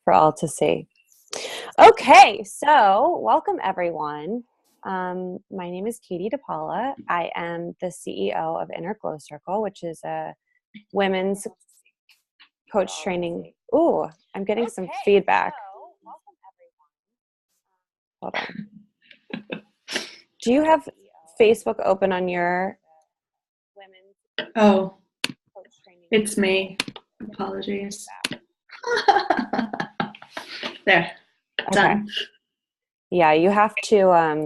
for all to see. Okay, so welcome everyone. My name is Katie DePaola. I am the CEO of Inner Glow Circle, which is a women's coach training. Ooh, I'm getting some feedback. Hold on. Do you have Facebook open on your women's coach training? It's me. Apologies. There. Done. Okay. Yeah, you have to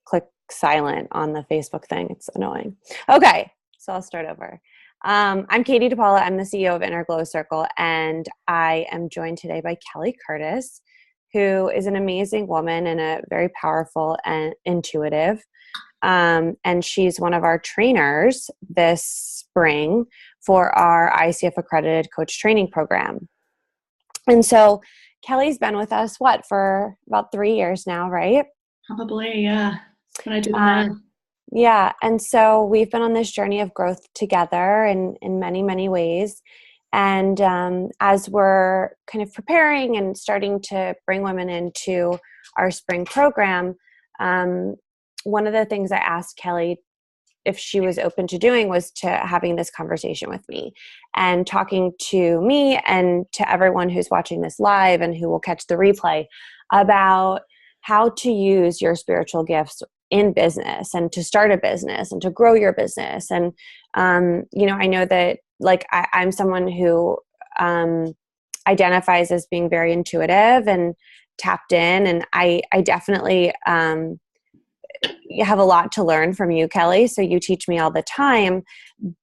click silent on the Facebook thing. It's annoying. Okay, so I'll start over. I'm Katie DePaola. I'm the CEO of Inner Glow Circle, and I am joined today by Kelly Curtis, who is an amazing woman and a very powerful and intuitive. And she's one of our trainers this spring for our ICF accredited coach training program. And so Kelly's been with us, for about 3 years now, right? Probably, yeah. When I do the math. Yeah. And so we've been on this journey of growth together in many, many ways. And as we're kind of preparing and starting to bring women into our spring program, one of the things I asked Kelly if she was open to doing was to having this conversation with me and talking to me and to everyone who's watching this live and who will catch the replay about how to use your spiritual gifts in business and to start a business and to grow your business. And, I know that I'm someone who identifies as being very intuitive and tapped in. And I definitely have a lot to learn from you, Kelly. So you teach me all the time.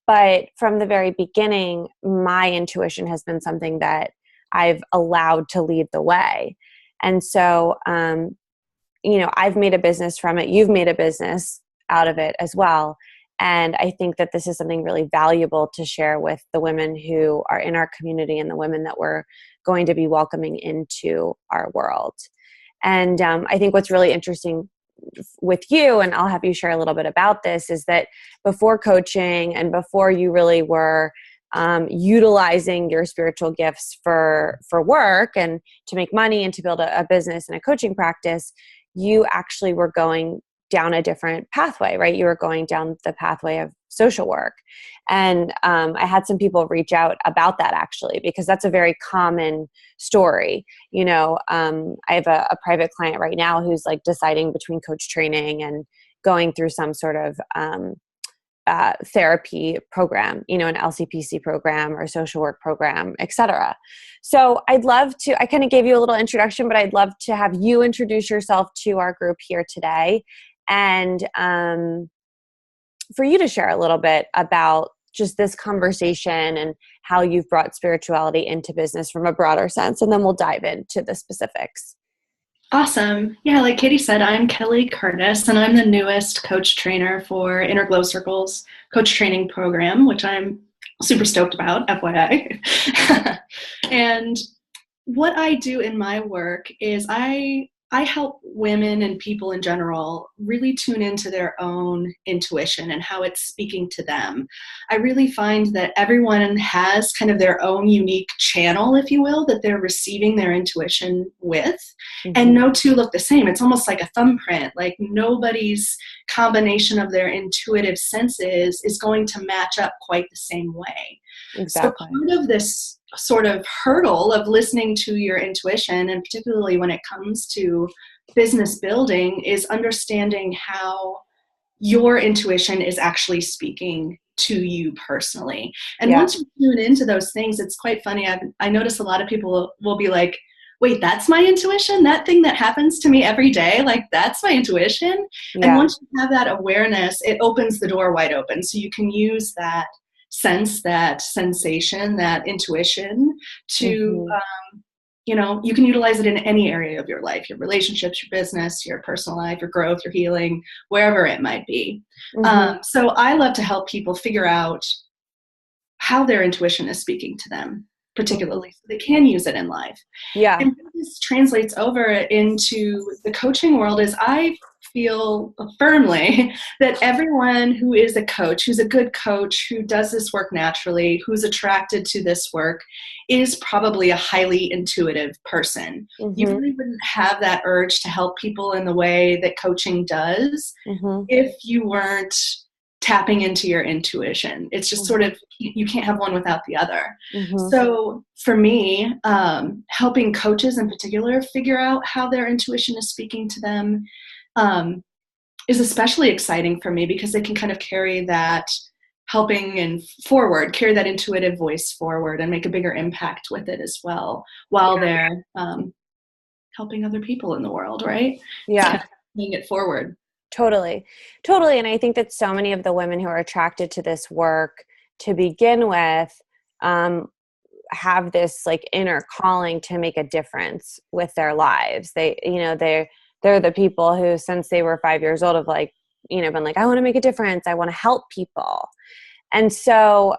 But from the very beginning, my intuition has been something that I've allowed to lead the way. And so, I've made a business from it. You've made a business out of it as well. And I think that this is something really valuable to share with the women who are in our community and the women that we're going to be welcoming into our world. And I think what's really interesting with you, and I'll have you share a little bit about this, is that before coaching and before you really were utilizing your spiritual gifts for work and to make money and to build a business and a coaching practice, you actually were going down a different pathway, right? You were going down the pathway of social work. And I had some people reach out about that actually, because that's a very common story. I have a private client right now who's deciding between coach training and going through some sort of therapy program, an LCPC program or social work program, etc. So I kind of gave you a little introduction, but I'd love to have you introduce yourself to our group here today. And for you to share a little bit about just this conversation and how you've brought spirituality into business from a broader sense. And then we'll dive into the specifics. Awesome. Yeah, like Katie said, I'm Kelly Curtis, and I'm the newest coach trainer for Inner Glow Circle's coach training program, which I'm super stoked about, FYI. And what I do in my work is I help women and people in general really tune into their own intuition and how it's speaking to them. I really find that everyone has kind of their own unique channel, if you will, that they're receiving their intuition with. Mm-hmm. And no two look the same. It's almost like a thumbprint. Like nobody's combination of their intuitive senses is going to match up quite the same way. Exactly. So part of this sort of hurdle of listening to your intuition, and particularly when it comes to business building, is understanding how your intuition is actually speaking to you personally. And once you tune into those things, it's quite funny. I notice a lot of people will be like, wait, that's my intuition? That thing that happens to me every day? That's my intuition? Yeah. And once you have that awareness, it opens the door wide open. So you can use that sense, that sensation, that intuition to, you can utilize it in any area of your life, your relationships, your business, your personal life, your growth, your healing, wherever it might be. So I love to help people figure out how their intuition is speaking to them. particularly, so they can use it in life. Yeah. And what this translates over into the coaching world is I feel firmly that everyone who is a coach, who's a good coach, who does this work naturally, who's attracted to this work, is probably a highly intuitive person. You really wouldn't have that urge to help people in the way that coaching does if you weren't tapping into your intuition. It's just sort of, you can't have one without the other. So for me, helping coaches in particular figure out how their intuition is speaking to them is especially exciting for me, because they can kind of carry that helping and forward, carry that intuitive voice forward and make a bigger impact with it as well, while they're helping other people in the world, right? Yeah. Moving it forward. Totally. Totally. And I think that so many of the women who are attracted to this work to begin with have this like inner calling to make a difference with their lives. They, you know, they're the people who, since they were 5 years old, have like, you know, been like, I want to make a difference. I want to help people. And so,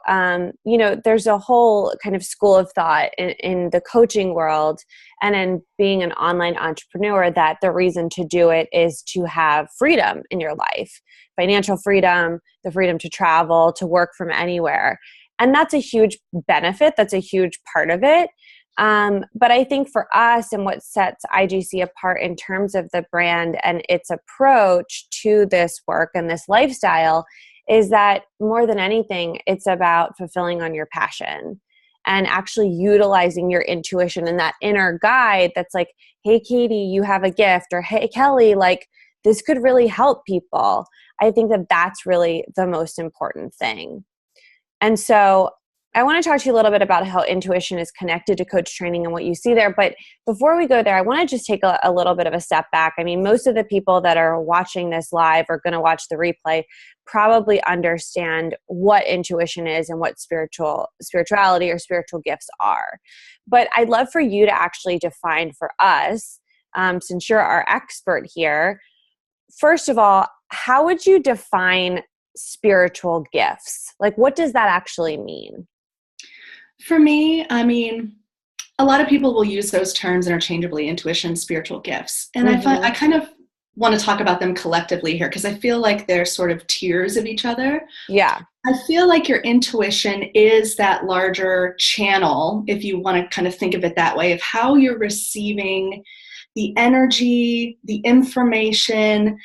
you know, there's a whole kind of school of thought in the coaching world and in being an online entrepreneur that the reason to do it is to have freedom in your life, financial freedom, the freedom to travel, to work from anywhere. And that's a huge benefit. That's a huge part of it. But I think for us, and what sets IGC apart in terms of the brand and its approach to this work and this lifestyle, is that more than anything, it's about fulfilling on your passion and actually utilizing your intuition and that inner guide that's like, hey, Katie, you have a gift, or hey, Kelly, like this could really help people. I think that that's really the most important thing. And so I want to talk to you a little bit about how intuition is connected to coach training and what you see there. But before we go there, I want to just take a little bit of a step back. I mean, most of the people that are watching this live or going to watch the replay probably understand what intuition is and what spirituality or spiritual gifts are. But I'd love for you to actually define for us, since you're our expert here. First of all, how would you define spiritual gifts? Like, what does that actually mean? For me, I mean, a lot of people will use those terms interchangeably, intuition, spiritual gifts. And I kind of want to talk about them collectively here, because I feel like they're sort of tiers of each other. Yeah. I feel like your intuition is that larger channel, if you want to kind of think of it that way, of how you're receiving the energy, the information,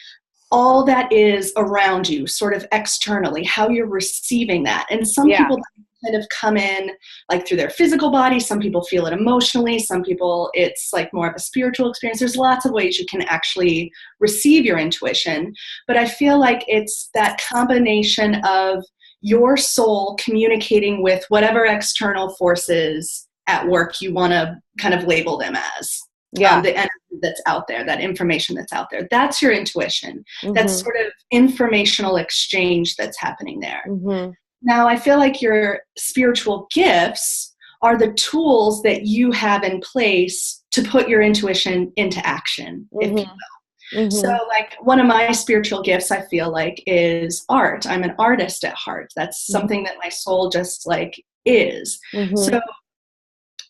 all that is around you, sort of externally, how you're receiving that. And some people kind of come in like through their physical body. Some people feel it emotionally. Some people, it's like more of a spiritual experience. There's lots of ways you can actually receive your intuition. But I feel like it's that combination of your soul communicating with whatever external forces at work you want to kind of label them as. The energy that's out there, that information that's out there. That's your intuition. That's sort of informational exchange that's happening there. Now, I feel like your spiritual gifts are the tools that you have in place to put your intuition into action, if you will. So like one of my spiritual gifts, I feel like, is art. I'm an artist at heart. That's something that my soul just like is. So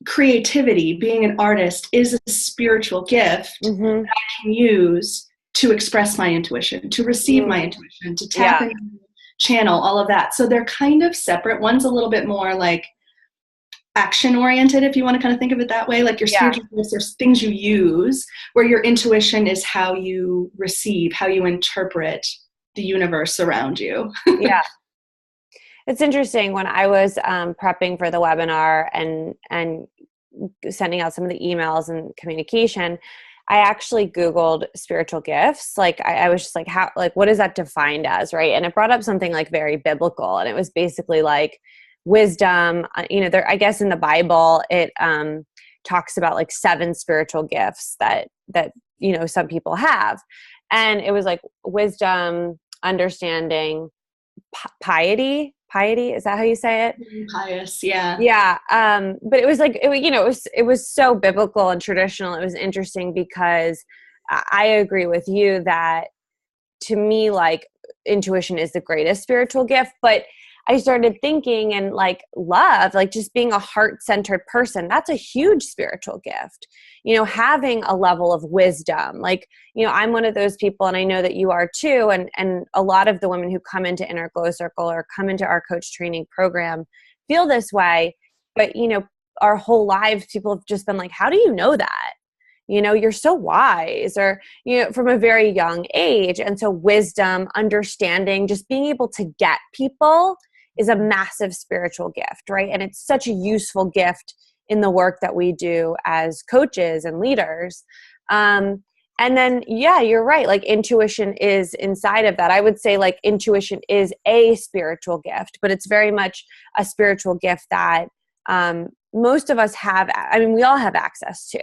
creativity, being an artist, is a spiritual gift that I can use to express my intuition, to receive my intuition, to tap into, channel, all of that. So they're kind of separate. One's a little bit more like action oriented, if you want to kind of think of it that way. Like your spiritual gifts, there's things you use, where your intuition is how you receive, how you interpret the universe around you. It's interesting. When I was prepping for the webinar and sending out some of the emails and communication, I actually Googled spiritual gifts. Like I was just like, how, like, what is that defined as? Right. And it brought up something like very biblical. And it was basically like wisdom, you know, there, I guess in the Bible, it talks about like 7 spiritual gifts that, you know, some people have. And it was like wisdom, understanding, piety. Is that how you say it? Pious. Yeah. Yeah. But it was like, it was so biblical and traditional. It was interesting because I agree with you that, to me, like, intuition is the greatest spiritual gift, but I started thinking and like love, like just being a heart-centered person, that's a huge spiritual gift. You know, having a level of wisdom, like, you know, I'm one of those people, and I know that you are too. And a lot of the women who come into Inner Glow Circle or come into our coach training program feel this way. But, you know, our whole lives, people have just been like, how do you know that? You know, you're so wise, or, you know, from a very young age. And so wisdom, understanding, just being able to get people is a massive spiritual gift, right? And it's such a useful gift in the work that we do as coaches and leaders. And then, yeah, you're right. Like intuition is inside of that. I would say like intuition is a spiritual gift, but it's very much a spiritual gift that most of us have. I mean, we all have access to,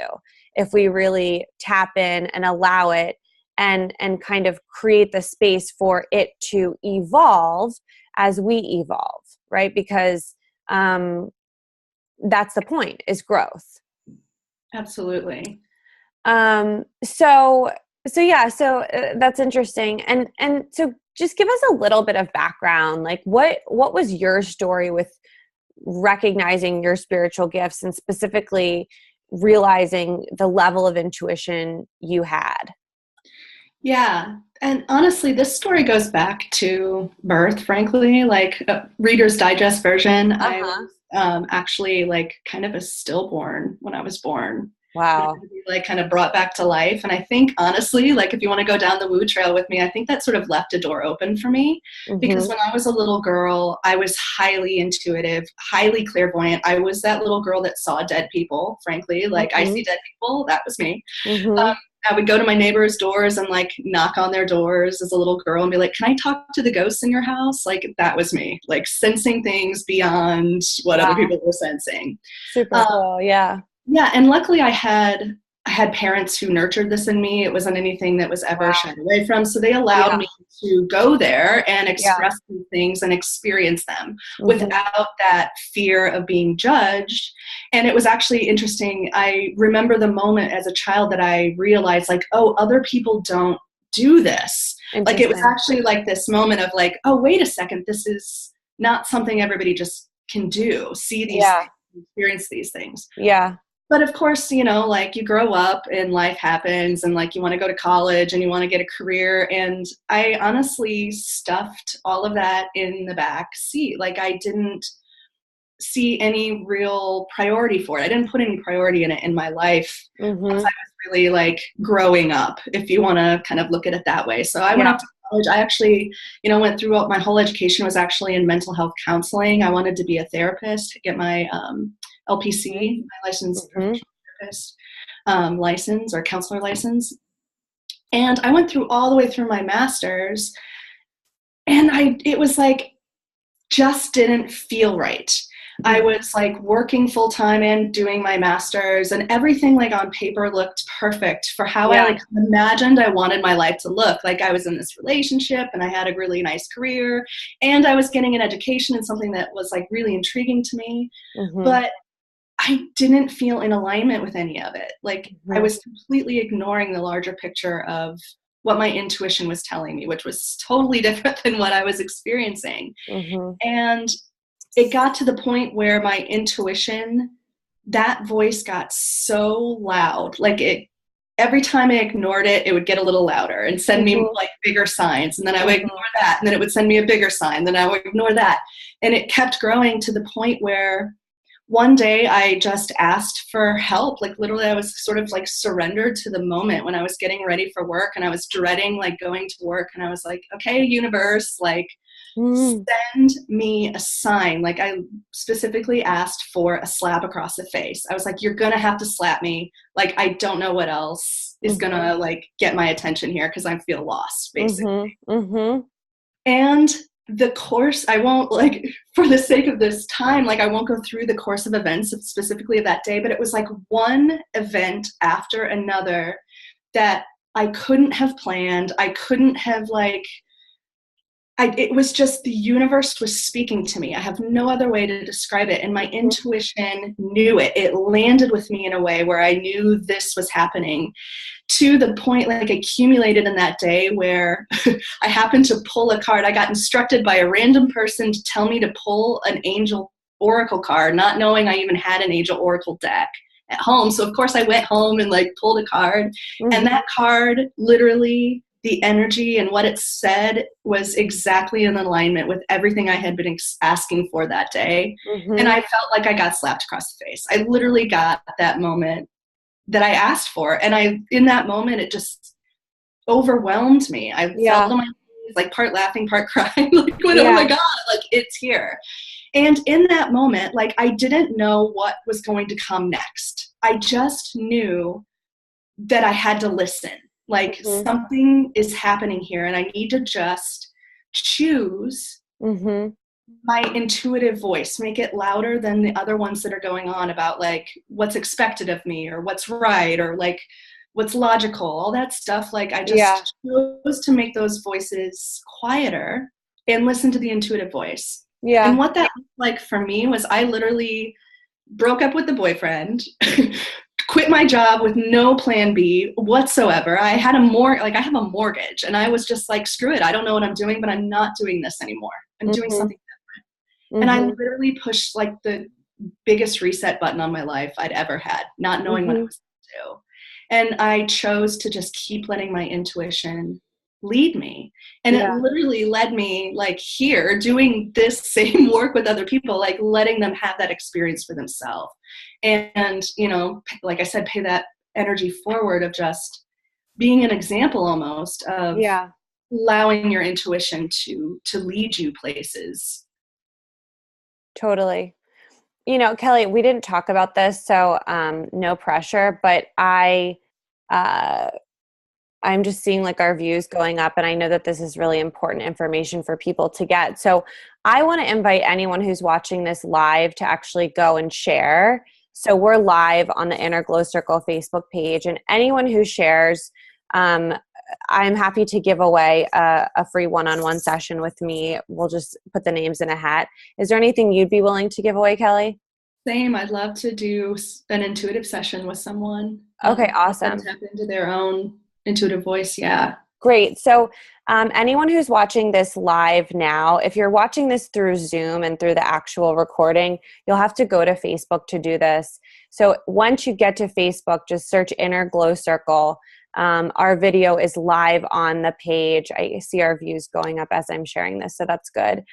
if we really tap in and allow it and kind of create the space for it to evolve as we evolve, right? Because that's the point, is growth. Absolutely. So that's interesting. And so just give us a little bit of background. Like what was your story with recognizing your spiritual gifts and specifically realizing the level of intuition you had? Yeah. And honestly, this story goes back to birth, frankly, like Reader's Digest version. I was actually like kind of a stillborn when I was born. Wow. Like kind of brought back to life. And I think honestly, like if you want to go down the woo trail with me, I think that sort of left a door open for me, because when I was a little girl, I was highly intuitive, highly clairvoyant. I was that little girl that saw dead people, frankly, like I see dead people. That was me. I would go to my neighbors' doors and like knock on their doors as a little girl and be like, can I talk to the ghosts in your house? Like that was me, like sensing things beyond what other people were sensing. Super cool. Yeah. Yeah. And luckily I had parents who nurtured this in me. It wasn't anything that was ever shied away from. So they allowed me to go there and express these things and experience them without that fear of being judged. And it was actually interesting. I remember the moment as a child that I realized like, oh, other people don't do this. Like it was actually like this moment of like, oh, wait a second. This is not something everybody just can do. See these things, experience these things. Yeah. But of course, you know, like you grow up and life happens and like you want to go to college and you want to get a career. And I honestly stuffed all of that in the back seat. Like I didn't see any real priority for it. I didn't put any priority in it in my life once I was really like growing up, if you want to kind of look at it that way. So I went off to college. I actually, you know, went through my whole education was actually in mental health counseling. I wanted to be a therapist, get my LPC, my licensed professional therapist license or counselor license. And I went through all the way through my master's, and it was like, just didn't feel right. I was like working full time and doing my master's, and everything like on paper looked perfect for how I like imagined I wanted my life to look. Like I was in this relationship and I had a really nice career and I was getting an education in something that was like really intriguing to me. But I didn't feel in alignment with any of it. Like I was completely ignoring the larger picture of what my intuition was telling me, which was totally different than what I was experiencing. And it got to the point where my intuition, that voice got so loud, like every time I ignored it, it would get a little louder and send me like bigger signs. And then I would ignore that. And then it would send me a bigger sign. Then I would ignore that. And it kept growing to the point where one day I just asked for help. Like literally I was sort of like surrendered to the moment when I was getting ready for work and I was dreading like going to work. And I was like, okay, universe, like send me a sign. Like I specifically asked for a slap across the face. I was like, you're going to have to slap me. Like, I don't know what else is going to like get my attention here, because I feel lost basically. And the course, I won't like, for the sake of this time, like I won't go through the course of events specifically of that day, but it was like one event after another that I couldn't have planned. I couldn't have like, it was just the universe was speaking to me. I have no other way to describe it. And my intuition knew it. It landed with me in a way where I knew this was happening, to the point, like, accumulated in that day where I happened to pull a card. I got instructed by a random person to tell me to pull an angel oracle card, not knowing I even had an angel oracle deck at home. So of course I went home and like pulled a card, and that card, literally, the energy and what it said was exactly in alignment with everything I had been asking for that day. And I felt like I got slapped across the face. I literally got that moment that I asked for. And in that moment, it just overwhelmed me. I felt on my knees, like part laughing, part crying, like, oh my God, like, it's here. And in that moment, like, I didn't know what was going to come next. I just knew that I had to listen. Like, something is happening here, and I need to just choose my intuitive voice, make it louder than the other ones that are going on about, like, what's expected of me, or what's right, or like what's logical, all that stuff. Like, I just chose to make those voices quieter and listen to the intuitive voice. And what that looked like for me was I literally broke up with the boyfriend, quit my job with no plan B whatsoever. I had I have a mortgage, and I was just like, screw it. I don't know what I'm doing, but I'm not doing this anymore. I'm doing something different. And I literally pushed like the biggest reset button on my life I'd ever had, not knowing what I was going to do. And I chose to just keep letting my intuition lead me. And it literally led me, like, here, doing this same work with other people, like letting them have that experience for themselves. And, you know, like I said, pay that energy forward of just being an example almost of allowing your intuition to lead you places. Totally. You know, Kelly, we didn't talk about this, so no pressure, but I'm just seeing like our views going up, and I know that this is really important information for people to get. So I want to invite anyone who's watching this live to actually go and share. So we're live on the Inner Glow Circle Facebook page, and anyone who shares, I'm happy to give away a free one-on-one session with me. We'll just put the names in a hat. Is there anything you'd be willing to give away, Kelly? Same. I'd love to do an intuitive session with someone. Okay, awesome. Tap into their own intuitive voice. Yeah. Great. So anyone who's watching this live now, if you're watching this through Zoom and through the actual recording, you'll have to go to Facebook to do this. So once you get to Facebook, just search Inner Glow Circle. Our video is live on the page. I see our views going up as I'm sharing this, so that's good.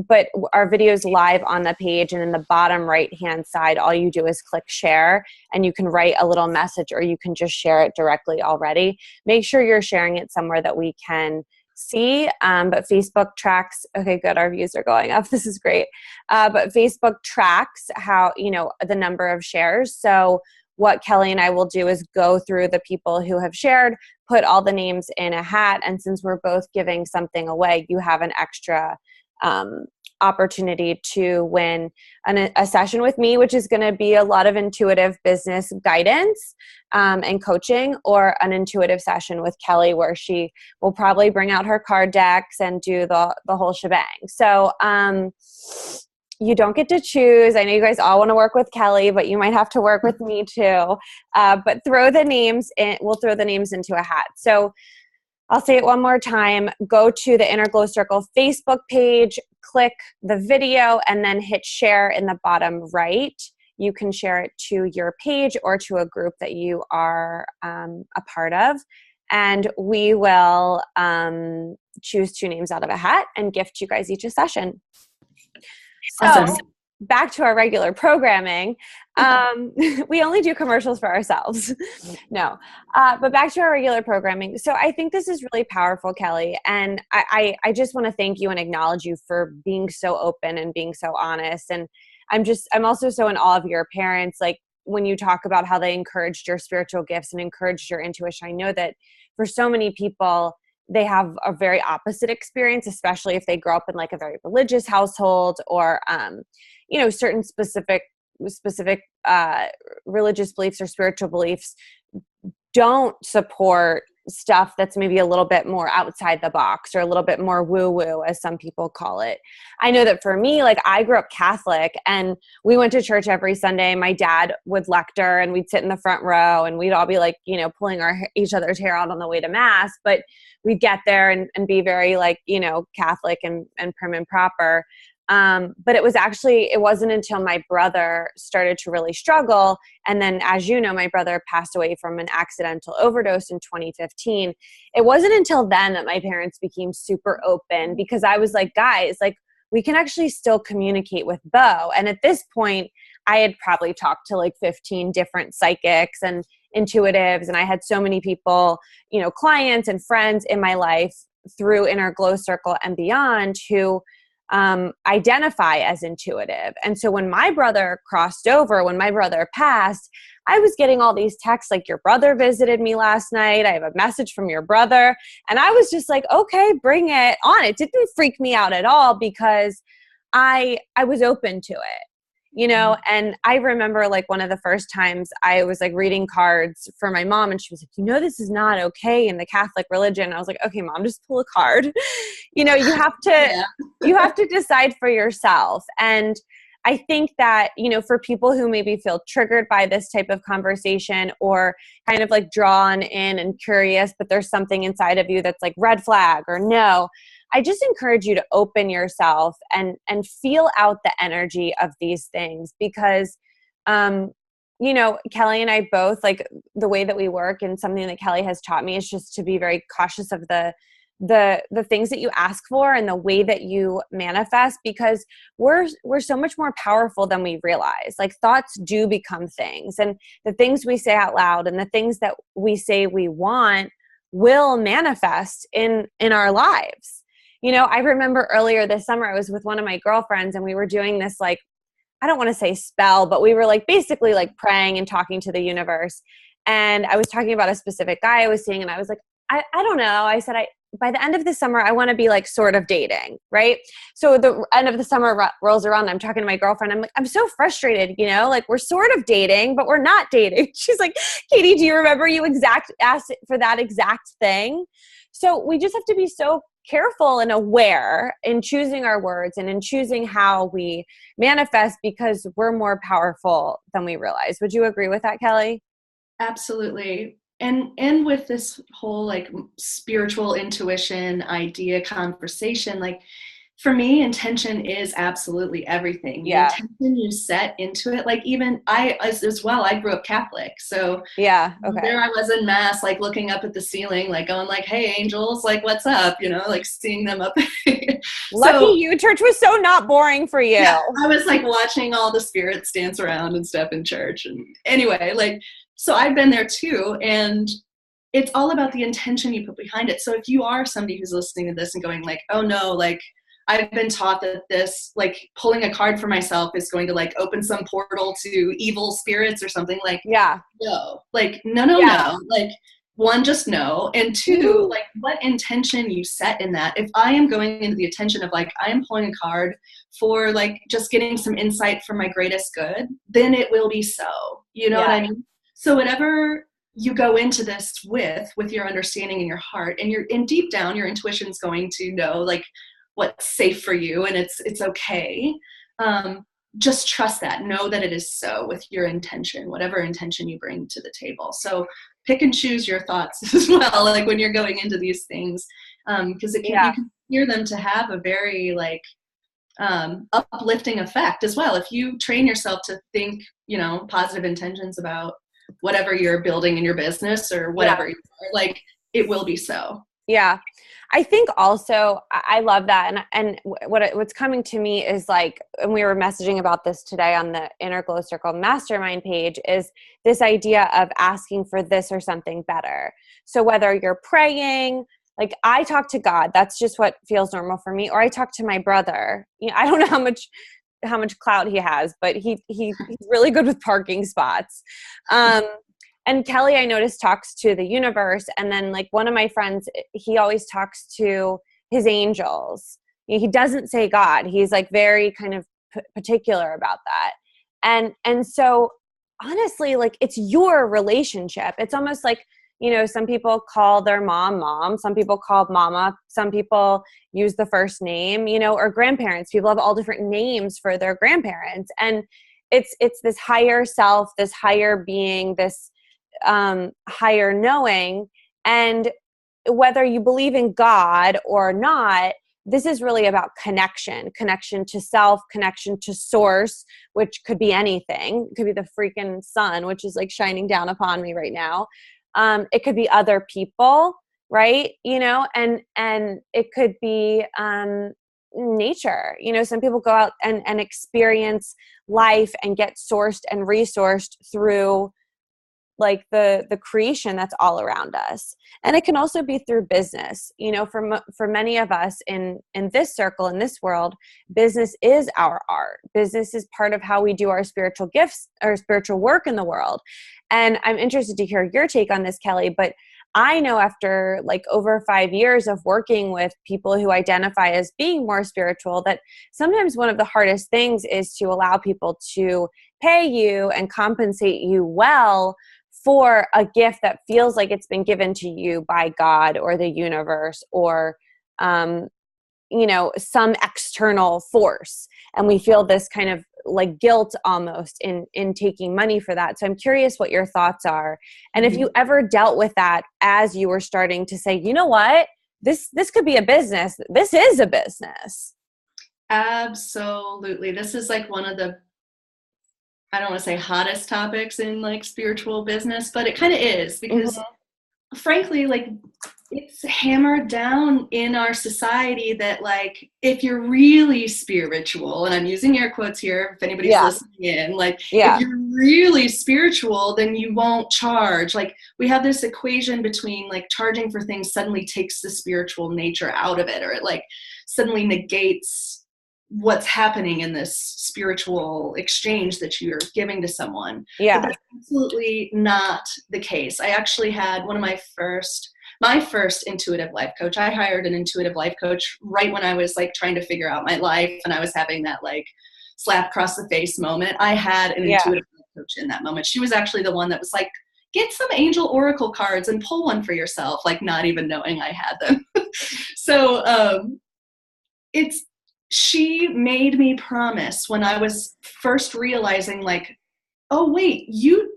But our video is live on the page, and in the bottom right-hand side, all you do is click share, and you can write a little message, or you can just share it directly already. Make sure you're sharing it somewhere that we can see, but Facebook tracks, okay, good, our views are going up. This is great. But Facebook tracks how, you know, the number of shares. So what Kelly and I will do is go through the people who have shared, put all the names in a hat, and since we're both giving something away, you have an extra opportunity to win a session with me, which is going to be a lot of intuitive business guidance and coaching, or an intuitive session with Kelly where she will probably bring out her card decks and do the whole shebang. So you don't get to choose. I know you guys all want to work with Kelly, but you might have to work with me too. But throw the names in. We'll throw the names into a hat. So I'll say it one more time. Go to the Inner Glow Circle Facebook page, click the video, and then hit share in the bottom right. You can share it to your page or to a group that you are a part of. And we will choose 2 names out of a hat and gift you guys each a session. So back to our regular programming. We only do commercials for ourselves. No, but back to our regular programming. So I think this is really powerful, Kelly. And I just want to thank you and acknowledge you for being so open and being so honest. And I'm also so in awe of your parents. Like when you talk about how they encouraged your spiritual gifts and encouraged your intuition, I know that for so many people, they have a very opposite experience, especially if they grow up in like a very religious household or, you know, certain specific religious beliefs or spiritual beliefs don't support stuff that's maybe a little bit more outside the box or a little bit more woo-woo, as some people call it. I know that for me, like I grew up Catholic and we went to church every Sunday. My dad would lector and we'd sit in the front row and we'd all be like, you know, pulling each other's hair out on the way to mass, but we'd get there and be very like, you know, Catholic and prim and proper. But it wasn't until my brother started to really struggle. And then, as you know, my brother passed away from an accidental overdose in 2015. It wasn't until then that my parents became super open, because I was like, guys, like we can actually still communicate with Bo. And at this point, I had probably talked to like 15 different psychics and intuitives. And I had so many people, you know, clients and friends in my life through Inner Glow Circle and beyond who identify as intuitive. And so when my brother crossed over, when my brother passed, I was getting all these texts like, your brother visited me last night. I have a message from your brother. And I was just like, okay, bring it on. It didn't freak me out at all because I was open to it. You know, and I remember like one of the first times I was like reading cards for my mom and she was like, you know, this is not okay in the Catholic religion. I was like, okay, Mom, just pull a card. You know, you have to, you have to decide for yourself. And I think that, you know, for people who maybe feel triggered by this type of conversation or kind of like drawn in and curious, but there's something inside of you that's like red flag or no, I just encourage you to open yourself and feel out the energy of these things because, you know, Kelly and I both, like the way that we work and something that Kelly has taught me is just to be very cautious of the things that you ask for and the way that you manifest, because we're so much more powerful than we realize. Like thoughts do become things, and the things we say out loud and the things that we say we want will manifest in our lives. You know, I remember earlier this summer, I was with one of my girlfriends and we were doing this, like, I don't want to say spell, but we were like basically like praying and talking to the universe. And I was talking about a specific guy I was seeing and I was like, I don't know. I said, by the end of the summer, I want to be like sort of dating, right? So the end of the summer rolls around. I'm talking to my girlfriend. I'm like, I'm so frustrated, you know, like we're sort of dating, but we're not dating. She's like, Katie, do you remember you asked for that exact thing? So we just have to be so careful and aware in choosing our words and in choosing how we manifest, because we're more powerful than we realize. Would you agree with that, Kelly? Absolutely. And with this whole like spiritual intuition idea conversation, like for me, intention is absolutely everything. The intention you set into it, like even I as well, I grew up Catholic. So yeah, okay. There I was in mass, like looking up at the ceiling, like going like, hey, angels, like what's up? You know, like seeing them up. Lucky you. Church was so not boring for you. Yeah, I was like watching all the spirits dance around and stuff in church. And anyway, like, so I've been there too. And it's all about the intention you put behind it. So if you are somebody who's listening to this and going like, oh no, like I've been taught that this, like pulling a card for myself is going to like open some portal to evil spirits or something, like, no, like, no, like one, just no. And two, like what intention you set in that. If I am going into the intention of like, I am pulling a card for like just getting some insight for my greatest good, then it will be so, you know what I mean? So whatever you go into this with your understanding in your heart and deep down, your intuition's going to know like what's safe for you and it's okay. Just trust that. Know that it is so with your intention, whatever intention you bring to the table. So pick and choose your thoughts as well, like when you're going into these things, because you can hear them to have a very like uplifting effect as well. If you train yourself to think, you know, positive intentions about whatever you're building in your business or whatever, like it will be so. Yeah. I think also I love that. And what's coming to me is like, and we were messaging about this today on the Inner Glow Circle mastermind page, is this idea of asking for this or something better. So whether you're praying, like I talk to God, that's just what feels normal for me. Or I talk to my brother. You know, I don't know how much clout he has, but he's really good with parking spots. And Kelly, I noticed, talks to the universe. And then like one of my friends, he always talks to his angels. He doesn't say God. He's like very kind of particular about that. And so honestly, like it's your relationship. It's almost like some people call their mom, some people call mama, some people use the first name, or grandparents. People have all different names for their grandparents. And it's this higher self, this higher being, this higher knowing. And whether you believe in God or not, this is really about connection to self, connection to source, which could be anything. It could be the freaking sun, which is like shining down upon me right now. It could be other people, right? And it could be nature. Some people go out and experience life and get sourced and resourced through like the creation that's all around us. And it can also be through business. For many of us in this circle, in this world, business is our art. Business is part of how we do our spiritual gifts, our spiritual work in the world. And I'm interested to hear your take on this, Kelly, but I know after like over 5 years of working with people who identify as being more spiritual, that sometimes one of the hardest things is to allow people to pay you and compensate you well for a gift that feels like it's been given to you by God or the universe or, some external force. And we feel this kind of like guilt almost in taking money for that. So I'm curious what your thoughts are. And if you ever dealt with that as you were starting to say, you know what, this could be a business. This is a business. Absolutely. This is like one of the, I don't want to say hottest topics in like spiritual business, but it kind of is because frankly, like it's hammered down in our society that like, if you're really spiritual, and I'm using air quotes here, if anybody's listening in, like if you're really spiritual, then you won't charge. Like we have this equation between like charging for things suddenly takes the spiritual nature out of it, or it like suddenly negates what's happening in this spiritual exchange that you're giving to someone. Yeah. But that's absolutely not the case. I actually had one of my first intuitive life coach. I hired an intuitive life coach right when I was like trying to figure out my life and I was having that like slap across the face moment. I had an intuitive life coach in that moment. She was actually the one that was like, get some angel oracle cards and pull one for yourself, like not even knowing I had them. So she made me promise when I was first realizing like, oh wait, you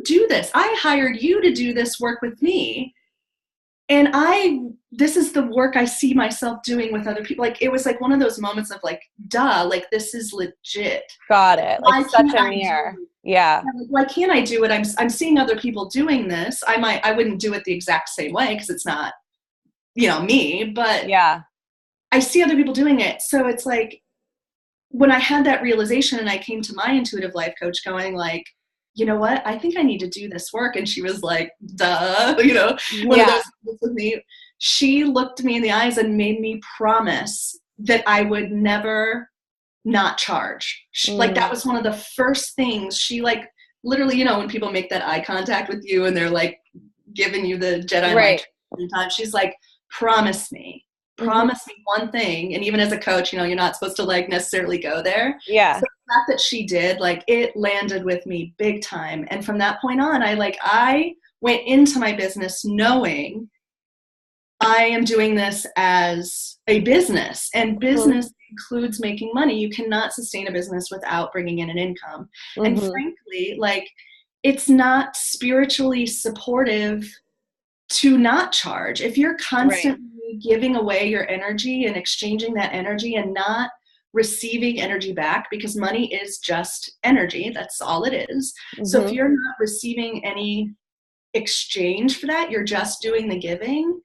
do this. I hired you to do this work with me. And this is the work I see myself doing with other people. Like, it was like one of those moments of like, duh, like this is legit. Got it. Like such a mirror. Yeah. Like, why can't I do it? I'm seeing other people doing this. I wouldn't do it the exact same way because it's not, me, but I see other people doing it. So it's like, when I had that realization and I came to my intuitive life coach going like, you know what, I think I need to do this work. And she was like, duh, one of those with me. She looked me in the eyes and made me promise that I would never not charge. Like that was one of the first things she like, literally, when people make that eye contact with you and they're like giving you the Jedi mind time, she's like, promise me one thing. And even as a coach, you're not supposed to like necessarily go there. Yeah. So the fact that she did, like it landed with me big time. And from that point on, I went into my business knowing I am doing this as a business, and business includes making money. You cannot sustain a business without bringing in an income. And frankly, like it's not spiritually supportive to not charge. If you're constantly giving away your energy and exchanging that energy and not receiving energy back, because money is just energy, that's all it is. So if you're not receiving any exchange for that, you're just doing the giving,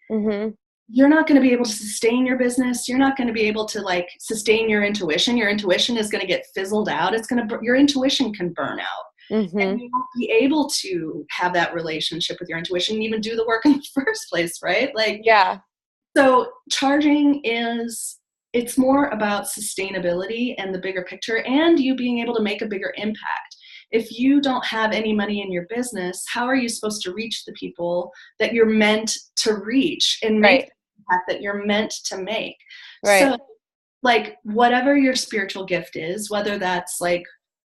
you're not going to be able to sustain your business. You're not going to be able to like sustain your intuition. Your intuition is going to get fizzled out. Your intuition can burn out. And you won't be able to have that relationship with your intuition and even do the work in the first place, right? Like, so charging it's more about sustainability and the bigger picture and you being able to make a bigger impact. If you don't have any money in your business, how are you supposed to reach the people that you're meant to reach and make the impact that you're meant to make? So like whatever your spiritual gift is, whether that's like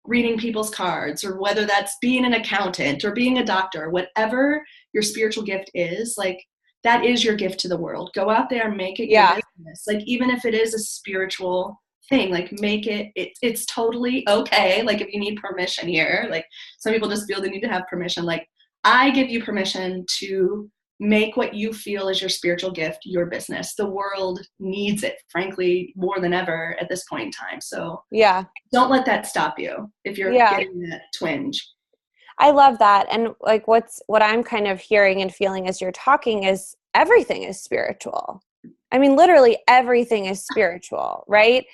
reading people's cards, or whether that's being an accountant or being a doctor, whatever your spiritual gift is, like that is your gift to the world. Go out there and make it your business. Like even if it is a spiritual thing, like make it's totally okay. Like if you need permission here, like some people just feel they need to have permission. Like I give you permission to make what you feel is your spiritual gift your business. The world needs it, frankly, more than ever at this point in time. So don't let that stop you if you're getting that twinge. I love that. And like what I'm kind of hearing and feeling as you're talking is everything is spiritual. I mean, literally everything is spiritual, right?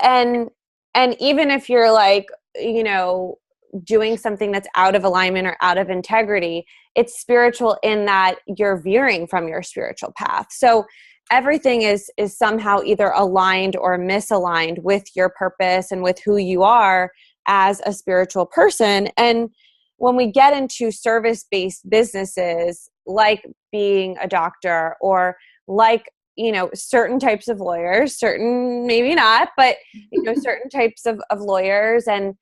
And even if you're like, you know, doing something that's out of alignment or out of integrity, it's spiritual in that you're veering from your spiritual path. So everything is somehow either aligned or misaligned with your purpose and with who you are as a spiritual person. And when we get into service-based businesses, like being a doctor or like, you know, certain types of lawyers, certain, maybe not, but, you know, certain types of lawyers. And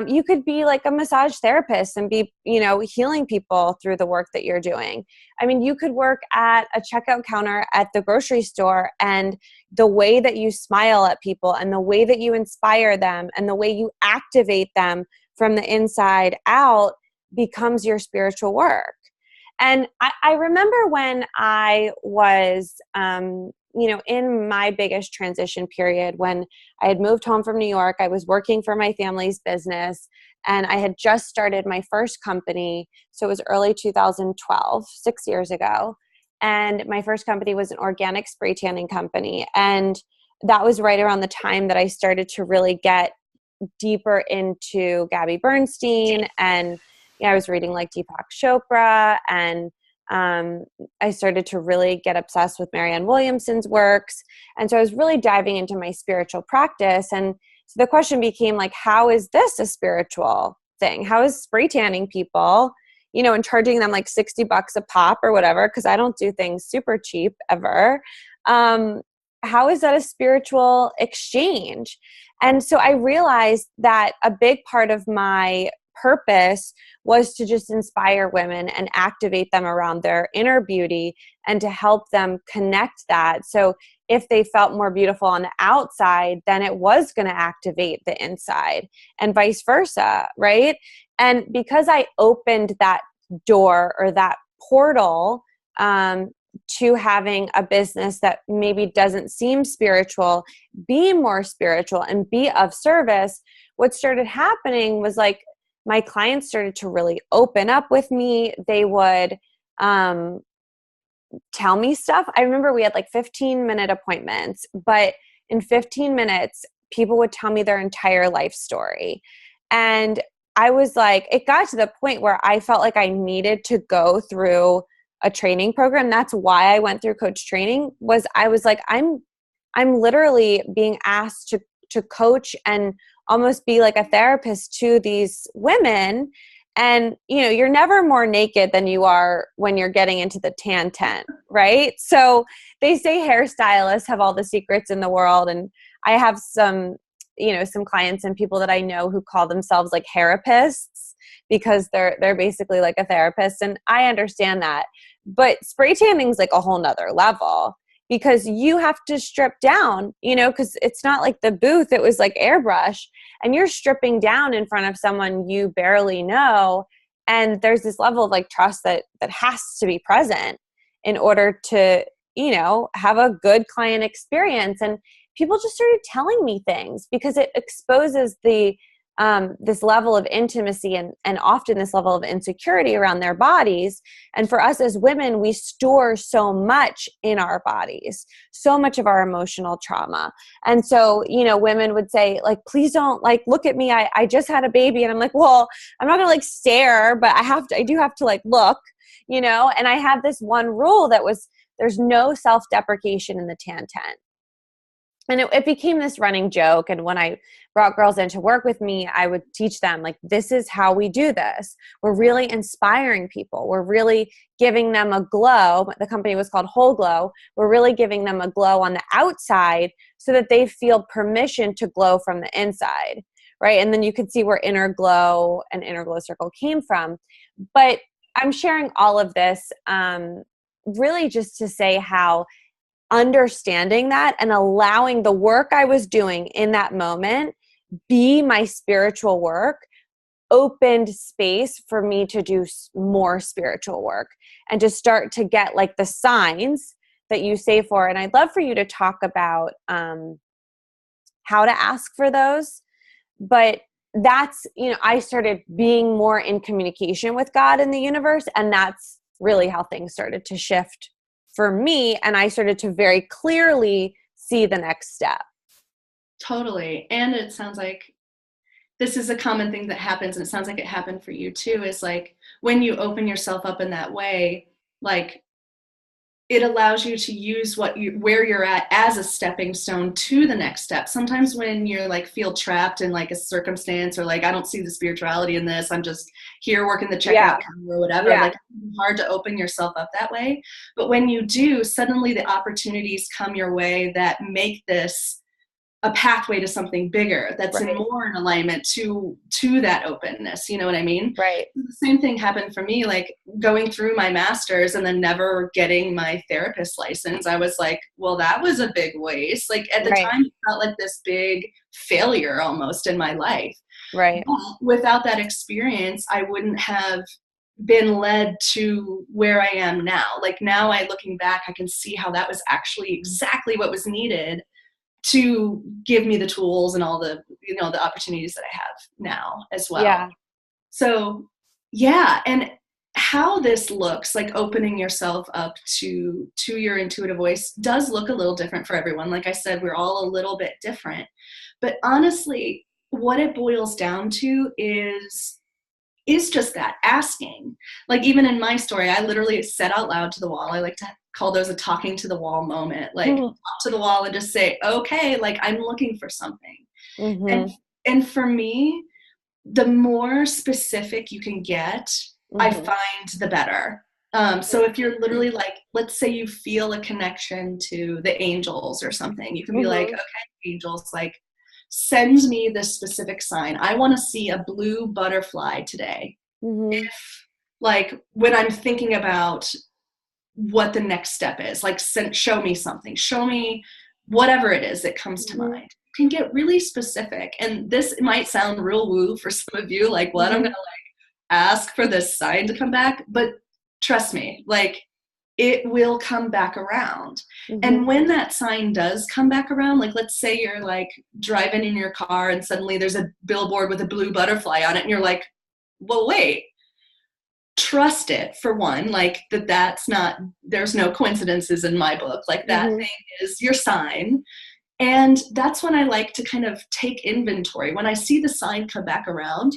you could be like a massage therapist and be, you know, healing people through the work that you're doing. I mean, you could work at a checkout counter at the grocery store, and the way that you smile at people and the way that you inspire them and the way you activate them from the inside out becomes your spiritual work. And I remember when I was, you know, in my biggest transition period, when I had moved home from New York, I was working for my family's business, and I had just started my first company. So it was early 2012, 6 years ago. And my first company was an organic spray tanning company. And that was right around the time that I started to really get deeper into Gabby Bernstein, and I was reading like Deepak Chopra, and I started to really get obsessed with Marianne Williamson's works. And so I was really diving into my spiritual practice. And so the question became like, how is this a spiritual thing? How is spray tanning people, you know, and charging them like $60 a pop or whatever, because I don't do things super cheap ever. How is that a spiritual exchange? And so I realized that a big part of my purpose was to just inspire women and activate them around their inner beauty and to help them connect that. So if they felt more beautiful on the outside, then it was going to activate the inside, and vice versa, right? And because I opened that door or that portal to having a business that maybe doesn't seem spiritual, be more spiritual and be of service, what started happening was like, my clients started to really open up with me. They would tell me stuff. I remember we had like 15-minute appointments, but in 15 minutes, people would tell me their entire life story. And I was like, it got to the point where I felt like I needed to go through a training program. That's why I went through coach training. I was like, I'm literally being asked to coach and almost be like a therapist to these women. And, you know, you're never more naked than you are when you're getting into the tan tent, right? So they say hairstylists have all the secrets in the world. And I have some, you know, some clients and people that I know who call themselves like therapists because they're basically like a therapist. And I understand that. But spray tanning is like a whole nother level, because you have to strip down, you know, because it's not like the booth, it was like airbrush, and you're stripping down in front of someone you barely know. And there's this level of like trust that has to be present in order to, you know, have a good client experience. And people just started telling me things because it exposes this level of intimacy and often this level of insecurity around their bodies. And for us as women, we store so much in our bodies, so much of our emotional trauma. And so, you know, women would say like, please don't like, look at me. I just had a baby. And I'm like, well, I'm not gonna like stare, but I do have to like look, you know? And I had this one rule that was, there's no self-deprecation in the tan tent. And it became this running joke. And when I brought girls in to work with me, I would teach them, like, this is how we do this. We're really inspiring people. We're really giving them a glow. The company was called Whole Glow. We're really giving them a glow on the outside so that they feel permission to glow from the inside, right? And then you could see where Inner Glow and Inner Glow Circle came from. But I'm sharing all of this really just to say how understanding that and allowing the work I was doing in that moment be my spiritual work opened space for me to do more spiritual work and to start to get like the signs that you say for. And I'd love for you to talk about how to ask for those. But that's, I started being more in communication with God and the universe. And that's really how things started to shift for me. And I started to very clearly see the next step. Totally. And it sounds like this is a common thing that happens, and it sounds like it happened for you too, is like when you open yourself up in that way, like it allows you to use where you're at as a stepping stone to the next step. Sometimes when you're like feel trapped in like a circumstance, or like I don't see the spirituality in this, I'm just here working the checkout counter or whatever, like it's hard to open yourself up that way. But when you do, suddenly the opportunities come your way that make this a pathway to something bigger that's more in alignment to that openness. You know what I mean? Right. The same thing happened for me, like going through my master's and then never getting my therapist license. I was like, well, that was a big waste. Like at the time, it felt like this big failure almost in my life. Right. But without that experience, I wouldn't have been led to where I am now. Like now looking back, I can see how that was actually exactly what was needed to give me the tools and all the, the opportunities that I have now as well. Yeah. So yeah. And how this looks, like opening yourself up to your intuitive voice, does look a little different for everyone. Like I said, we're all a little bit different, but honestly, what it boils down to is just that, asking. Like even in my story, I literally said out loud to the wall. I like to call those a talking to the wall moment, like talk to the wall and just say, okay, like I'm looking for something. And for me, the more specific you can get, I find the better. So if you're literally like, let's say you feel a connection to the angels or something, you can be like, okay, angels, like send me this specific sign. I want to see a blue butterfly today. If, like, when I'm thinking about what the next step is, like show me something, show me whatever it is that comes to mind. You can get really specific. And this might sound real woo for some of you, like what I'm going to like ask for this sign to come back. But trust me, like it will come back around. And when that sign does come back around, like let's say you're like driving in your car and suddenly there's a billboard with a blue butterfly on it and you're like, well, wait, trust it for one, like that's not, there's no coincidences in my book. Like that thing is your sign. And that's when I like to kind of take inventory. When I see the sign come back around,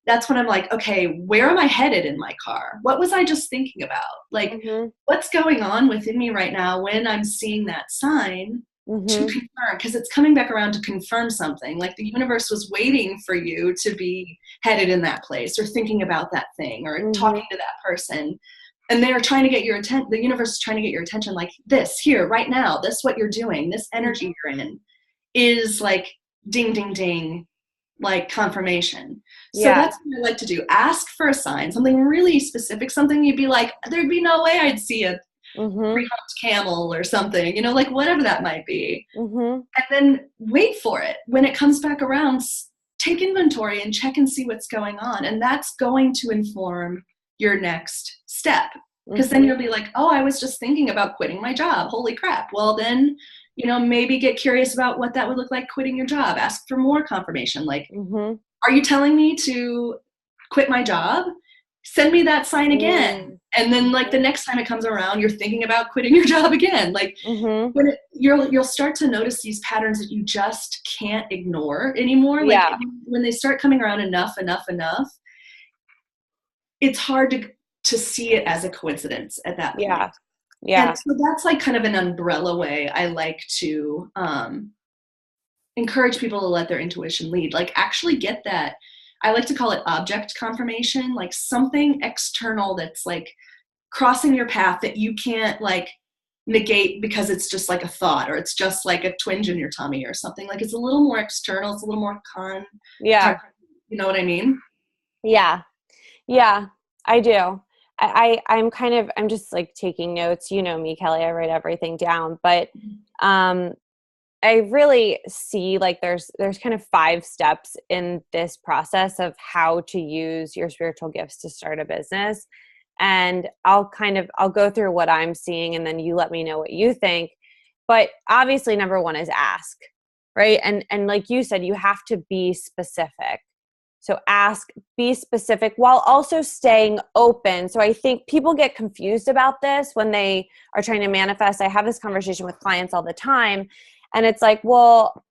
that's when I'm like, okay, where am I headed in my car? What was I just thinking about? Like, what's going on within me right now when I'm seeing that sign to confirm? Because it's coming back around to confirm something. Like the universe was waiting for you to be headed in that place or thinking about that thing or talking to that person. And they're trying to get your attention. The universe is trying to get your attention, like this here, right now, this what you're doing, this energy you're in is like ding, ding, ding, like confirmation. So that's what I like to do. Ask for a sign, something really specific, something you'd be like, there'd be no way I'd see a three-humped camel or something, like whatever that might be. And then wait for it. When it comes back around, take inventory and check and see what's going on. And that's going to inform your next step. Because then you'll be like, oh, I was just thinking about quitting my job. Holy crap. Well, then, maybe get curious about what that would look like quitting your job. Ask for more confirmation. Like, are you telling me to quit my job? Send me that sign again. And then like the next time it comes around, you're thinking about quitting your job again. Like when you'll start to notice these patterns that you just can't ignore anymore. Like when they start coming around enough, it's hard to see it as a coincidence at that point. And so that's like kind of an umbrella way I like to encourage people to let their intuition lead. Like actually get that. I like to call it object confirmation, like something external that's like crossing your path that you can't like negate because it's just like a thought, or it's just like a twinge in your tummy or something. Like, it's a little more external. It's a little more Yeah. you know what I mean? Yeah. Yeah, I do. I'm just like taking notes. You know me, Kelly, I write everything down, but, I really see like there's kind of 5 steps in this process of how to use your spiritual gifts to start a business. And I'll go through what I'm seeing and then you let me know what you think. But obviously number 1 is ask, right? And like you said, you have to be specific. So ask, be specific while also staying open. So I think people get confused about this when they are trying to manifest. I have this conversation with clients all the time. And it's like, well,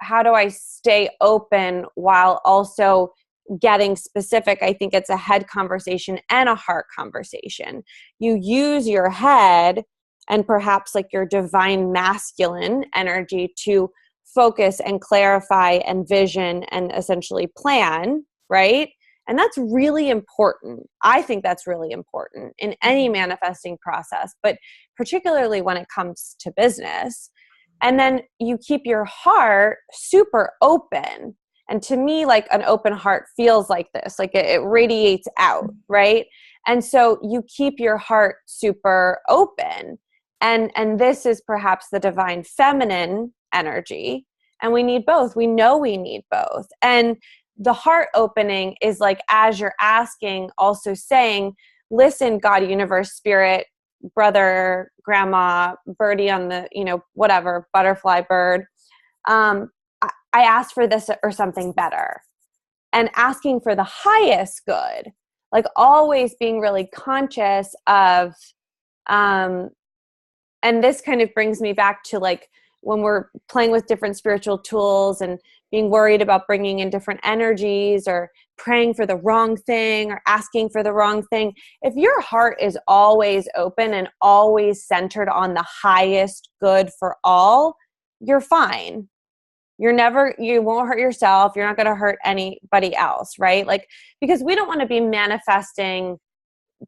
how do I stay open while also getting specific? I think it's a head conversation and a heart conversation. You use your head and perhaps like your divine masculine energy to focus and clarify and vision and essentially plan, right? And that's really important. I think that's really important in any manifesting process, but particularly when it comes to business. And then you keep your heart super open. And to me, like an open heart feels like this, like it radiates out, right? And so you keep your heart super open. And this is perhaps the divine feminine energy. And we need both. We know we need both. And the heart opening is like, as you're asking, also saying, listen, God, universe, spirit, brother, grandma, birdie on the, whatever, butterfly bird. I asked for this or something better. And asking for the highest good, like always being really conscious of, and this kind of brings me back to like when we're playing with different spiritual tools and being worried about bringing in different energies or praying for the wrong thing or asking for the wrong thing. If your heart is always open and always centered on the highest good for all, you're fine. You won't hurt yourself. You're not going to hurt anybody else, right? Like, because we don't want to be manifesting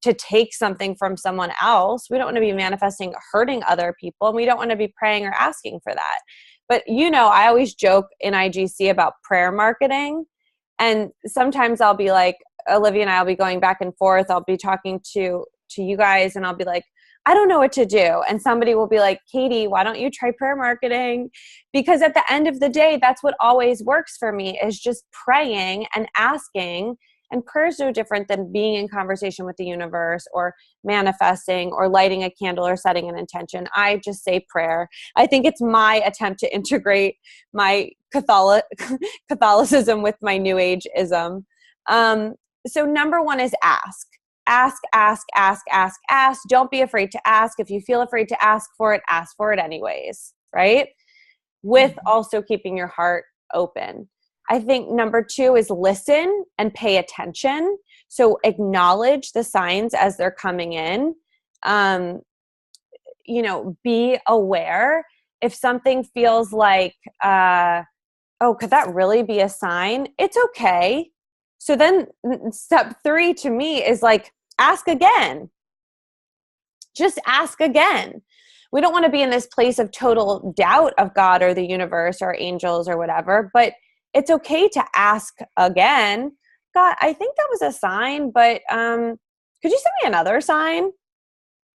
to take something from someone else. We don't want to be manifesting hurting other people. And we don't want to be praying or asking for that. But, I always joke in IGC about prayer marketing. And sometimes I'll be like, Olivia and I will be going back and forth. I'll be talking to you guys and I'll be like, I don't know what to do. And somebody will be like, Katie, why don't you try prayer marketing? Because at the end of the day, that's what always works for me, is just praying and asking. And prayer is no different than being in conversation with the universe or manifesting or lighting a candle or setting an intention. I just say prayer. I think it's my attempt to integrate my Catholicism with my New Age-ism. So number 1 is ask. Ask, ask, ask, ask, ask. Don't be afraid to ask. If you feel afraid to ask for it anyways, right? With also keeping your heart open. I think number 2 is listen and pay attention. So acknowledge the signs as they're coming in. Be aware. If something feels like, could that really be a sign? It's okay. So then step 3 to me is like, ask again. Just ask again. We don't want to be in this place of total doubt of God or the universe or angels or whatever, but it's okay to ask again. God, I think that was a sign, but could you send me another sign?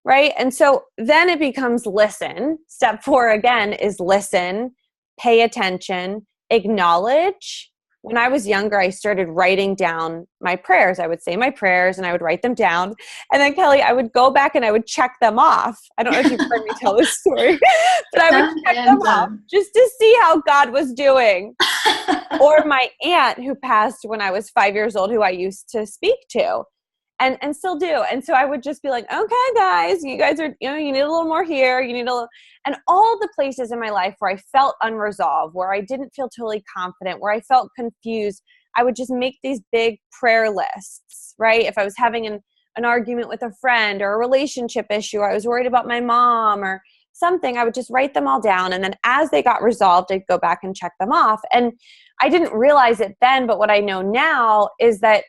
Right? And so then it becomes listen. Step 4 again is listen, pay attention, acknowledge. When I was younger, I started writing down my prayers. I would say my prayers and I would write them down. And then, Kelly, I would go back and I would check them off. I don't know if you've heard me tell this story, but I would check them off just to see how God was doing. Or my aunt who passed when I was 5 years old, who I used to speak to and still do. And so I would just be like, okay, guys, you guys are, you need a little more here. You need a little, and all the places in my life where I felt unresolved, where I didn't feel totally confident, where I felt confused, I would just make these big prayer lists, right? If I was having an argument with a friend or a relationship issue, or I was worried about my mom or something, I would just write them all down. And then as they got resolved, I'd go back and check them off. And I didn't realize it then, but what I know now is that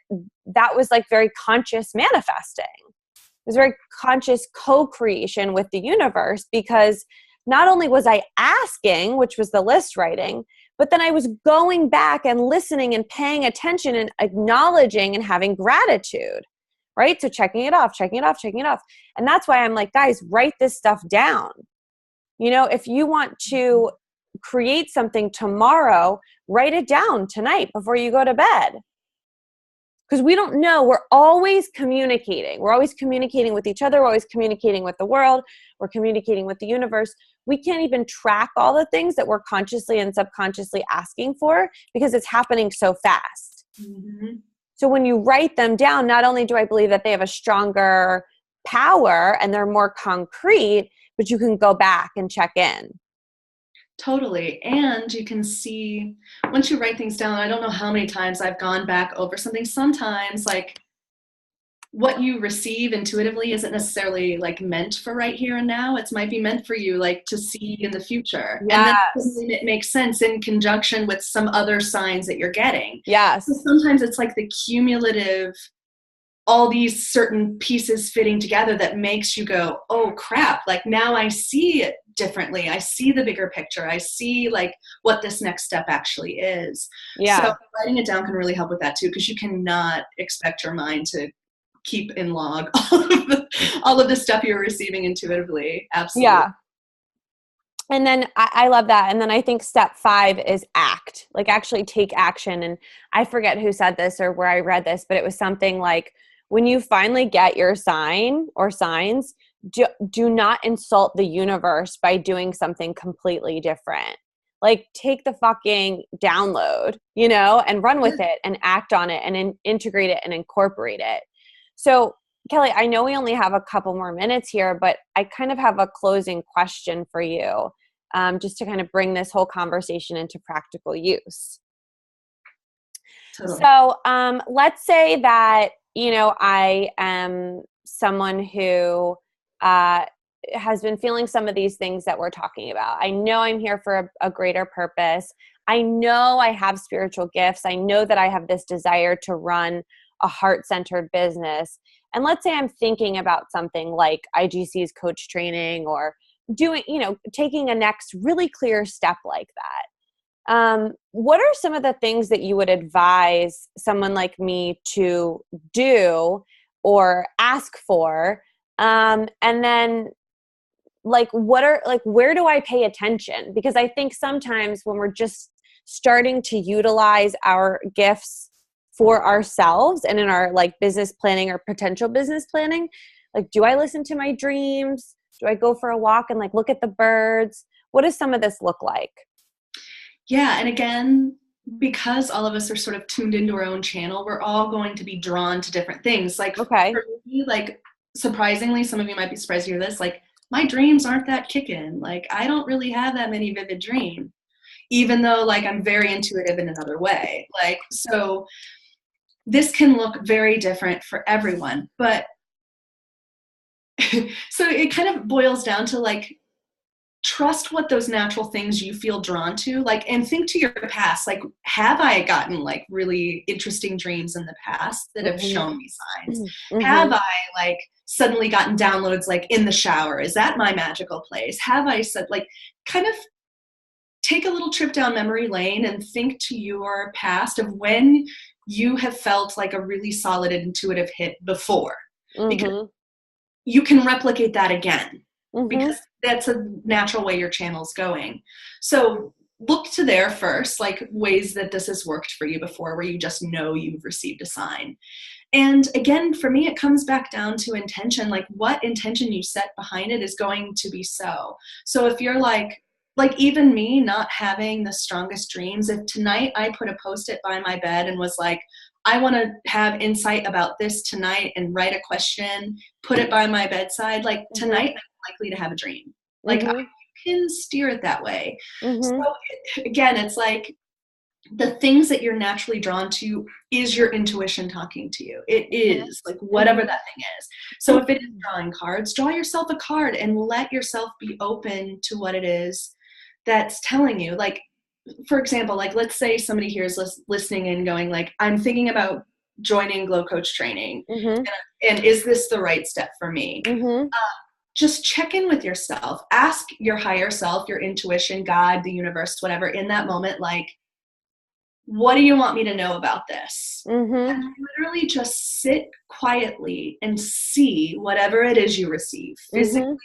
was like very conscious manifesting, was very conscious co-creation with the universe, because not only was I asking, which was the list writing, but then I was going back and listening and paying attention and acknowledging and having gratitude, right? So checking it off, checking it off, checking it off. And that's why I'm like, guys, write this stuff down. You know, if you want to create something tomorrow, write it down tonight before you go to bed. Because we don't know. We're always communicating. We're always communicating with each other. We're always communicating with the world. We're communicating with the universe. We can't even track all the things that we're consciously and subconsciously asking for because it's happening so fast. Mm-hmm. So when you write them down, not only do I believe that they have a stronger power and they're more concrete, but you can go back and check in. Totally. And you can see, once you write things down, I don't know how many times I've gone back over something. Sometimes like what you receive intuitively isn't necessarily like meant for right here and now. It might be meant for you like to see in the future. Yes. And then it makes sense in conjunction with some other signs that you're getting. Yes. So sometimes it's like the cumulative, all these certain pieces fitting together that makes you go, oh crap, like now I see it differently. I see the bigger picture. I see like what this next step actually is. Yeah. So writing it down can really help with that too, because you cannot expect your mind to keep in log all of the stuff you're receiving intuitively. Absolutely. Yeah. And then I love that. And then I think step 5 is act, like actually take action. And I forget who said this or where I read this, but it was something like, when you finally get your sign or signs, do not insult the universe by doing something completely different. Like take the fucking download, you know, and run with it and act on it and integrate it and incorporate it. So Kelly, I know we only have a couple more minutes here, but I kind of have a closing question for you, just to kind of bring this whole conversation into practical use. Totally. So let's say that, you know, I am someone who has been feeling some of these things that we're talking about. I know I'm here for a greater purpose. I know I have spiritual gifts. I know that I have this desire to run a heart-centered business. And let's say I'm thinking about something like IGC's coach training or doing, you know, taking a next really clear step like that. What are some of the things that you would advise someone like me to do or ask for? And then like, where do I pay attention? Because I think sometimes when we're just starting to utilize our gifts for ourselves and in our like business planning or potential business planning, like, do I listen to my dreams? Do I go for a walk and like look at the birds? What does some of this look like? Yeah. And again, because all of us are sort of tuned into our own channel, we're all going to be drawn to different things. Like, okay. For me, like, surprisingly, some of you might be surprised to hear this, like, my dreams aren't that kicking. Like, I don't really have that many vivid dreams, even though, like, I'm very intuitive in another way. Like, so this can look very different for everyone. But so it kind of boils down to, like, trust what those natural things you feel drawn to, like, and think to your past, like, have I gotten like really interesting dreams in the past that have shown me signs? Mm-hmm. Have I like suddenly gotten downloads like in the shower? Is that my magical place? Have I said, like, kind of take a little trip down memory lane and think to your past of when you have felt like a really solid intuitive hit before, because you can replicate that again. Because that's a natural way your channel's going. So look to there first, like ways that this has worked for you before, where you just know you've received a sign. And again, for me, it comes back down to intention, like what intention you set behind it is going to be so. So if you're like even me not having the strongest dreams, if tonight I put a Post-it by my bed and was like, I want to have insight about this tonight and write a question, put it by my bedside, like tonight I'm likely to have a dream. Like I can steer it that way. So again, it's like the things that you're naturally drawn to is your intuition talking to you. It is like whatever that thing is. So if it is drawing cards, draw yourself a card and let yourself be open to what it is that's telling you. Like, for example, like let's say somebody here is listening and going like, I'm thinking about joining Glow Coach training? Mm-hmm. And is this the right step for me? Mm-hmm. Just check in with yourself. Ask your higher self, your intuition, God, the universe, whatever, in that moment, like, what do you want me to know about this? Mm-hmm. And literally just sit quietly and see whatever it is you receive physically,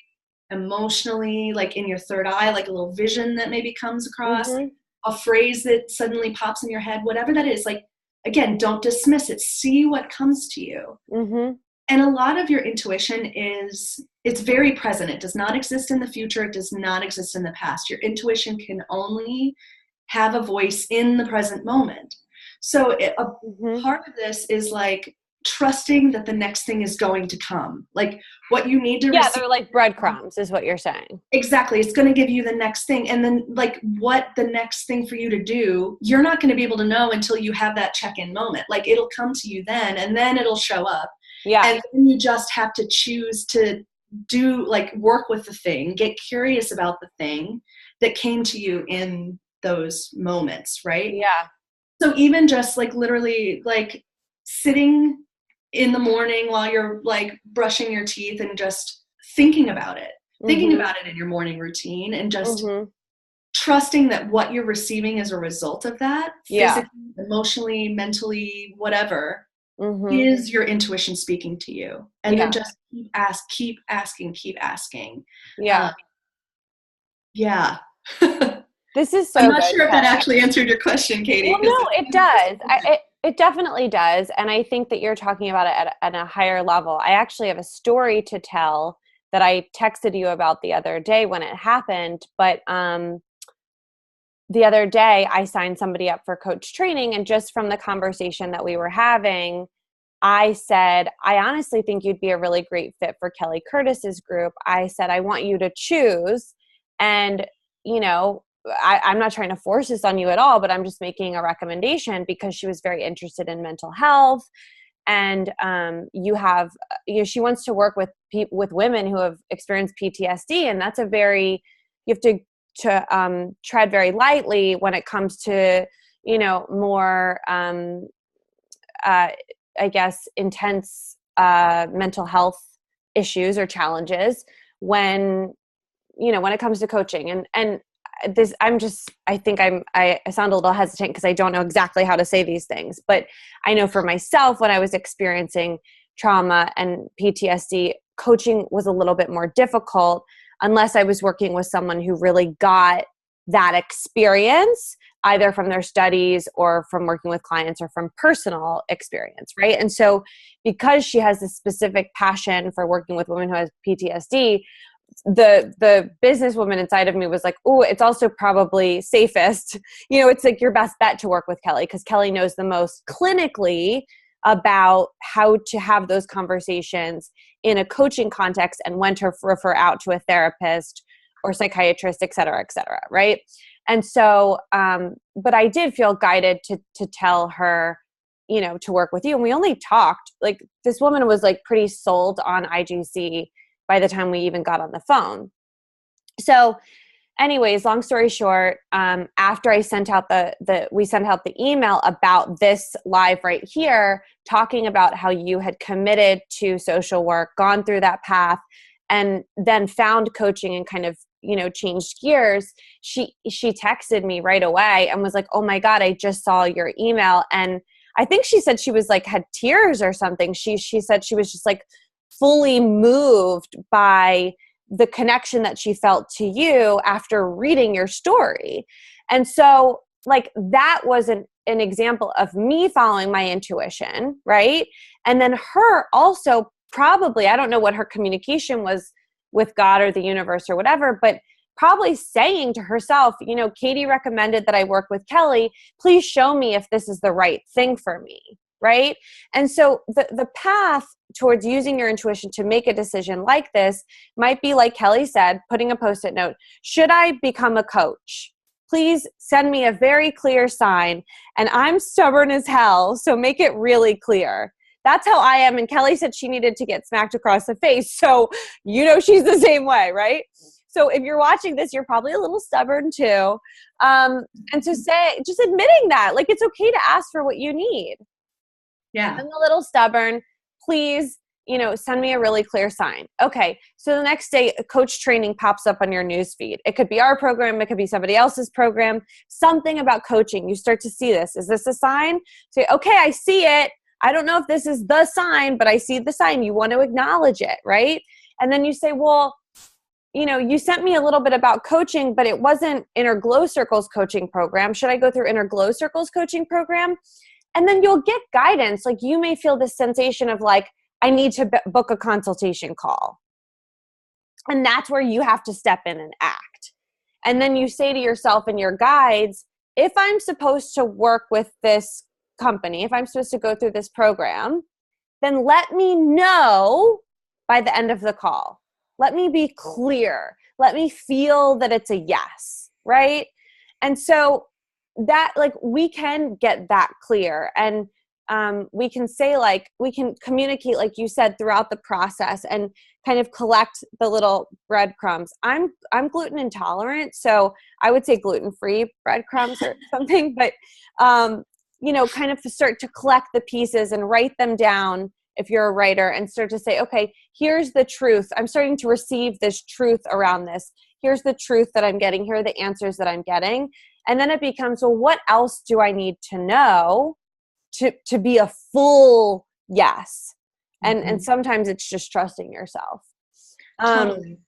emotionally, like in your third eye, like a little vision that maybe comes across, Mm-hmm. a phrase that suddenly pops in your head, whatever that is. Like, again, don't dismiss it. See what comes to you. Mm-hmm. And a lot of your intuition it's very present. It does not exist in the future. It does not exist in the past. Your intuition can only have a voice in the present moment. So a Mm-hmm. part of this is like trusting that the next thing is going to come. Like what you need to receive. They're like breadcrumbs is what you're saying. Exactly. It's going to give you the next thing. And then like what the next thing for you to do, you're not going to be able to know until you have that check-in moment. Like it'll come to you then, and then it'll show up. Yeah. And then you just have to choose to do, like, work with the thing, get curious about the thing that came to you in those moments, right? Yeah. So even just like literally like sitting in the morning while you're like brushing your teeth and just thinking about it, thinking about it in your morning routine, and just trusting that what you're receiving as a result of that, physically, emotionally, mentally, whatever, is your intuition speaking to you. And then just keep asking. Yeah. Yeah. This is so I'm not good, sure if Kelly. that actually answered your question, Katie. Well, no, it does. It definitely does. And I think that you're talking about it at a higher level. I actually have a story to tell that I texted you about the other day when it happened. But the other day I signed somebody up for coach training. And just from the conversation that we were having, I said, I honestly think you'd be a really great fit for Kelly Curtis's group. I said, I want you to choose. And, you know, I'm not trying to force this on you at all, but I'm just making a recommendation because she was very interested in mental health. And she wants to work with women who have experienced PTSD. And that's you have to tread very lightly when it comes to, more, I guess, intense mental health issues or challenges when it comes to coaching. And this, I sound a little hesitant because I don't know exactly how to say these things, but I know for myself, when I was experiencing trauma and PTSD, coaching was a little bit more difficult unless I was working with someone who really got that experience, either from their studies or from working with clients or from personal experience, right? And so because she has this specific passion for working with women who have PTSD, the businesswoman inside of me was like, oh, it's also probably safest. It's like your best bet to work with Kelly because Kelly knows the most clinically about how to have those conversations in a coaching context and when to refer out to a therapist or psychiatrist, et cetera, right? And so, but I did feel guided to tell her, to work with you. And we only talked, like, this woman was like pretty sold on IGC by the time we even got on the phone. So anyways, long story short, after I sent out we sent out the email about this live right here, talking about how you had committed to social work, gone through that path, and then found coaching and kind of, changed gears. She texted me right away and was like, oh my God, I just saw your email. And I think she said she was like, had tears or something. She said she was just like fully moved by the connection that she felt to you after reading your story. And so like that was an example of me following my intuition, right? And then her also probably, I don't know what her communication was with God or the universe or whatever, but probably saying to herself, Katie recommended that I work with Kelly. Please show me if this is the right thing for me, right? And so the path towards using your intuition to make a decision like this might be, like Kelly said, putting a Post-it note. Should I become a coach? Please send me a very clear sign. And I'm stubborn as hell, so make it really clear. That's how I am. And Kelly said she needed to get smacked across the face. So, she's the same way, right? So if you're watching this, you're probably a little stubborn too. And to say, just admitting that, like, it's okay to ask for what you need. Yeah. I'm a little stubborn. Please, send me a really clear sign. Okay. So the next day, a coach training pops up on your news feed. It could be our program. It could be somebody else's program, something about coaching. You start to see this. Is this a sign? Say, okay, I see it. I don't know if this is the sign, but I see the sign. You want to acknowledge it, right? And then you say, well, you sent me a little bit about coaching, but it wasn't Inner Glow Circles coaching program. Should I go through Inner Glow Circles coaching program? And then you'll get guidance. Like, you may feel this sensation of like, I need to book a consultation call. And that's where you have to step in and act. And then you say to yourself and your guides, if I'm supposed to work with this company, if I'm supposed to go through this program, then let me know by the end of the call. Let me be clear. Let me feel that it's a yes, right? And so that, like, we can get that clear, and we can say, like, we can communicate, like you said, throughout the process and kind of collect the little breadcrumbs. I'm gluten intolerant, so I would say gluten-free breadcrumbs or something, but kind of start to collect the pieces and write them down if you're a writer, and start to say, okay, here's the truth. I'm starting to receive this truth around this. Here's the truth that I'm getting. Here are the answers that I'm getting. And then it becomes, well, what else do I need to know to be a full yes? And sometimes it's just trusting yourself. Totally.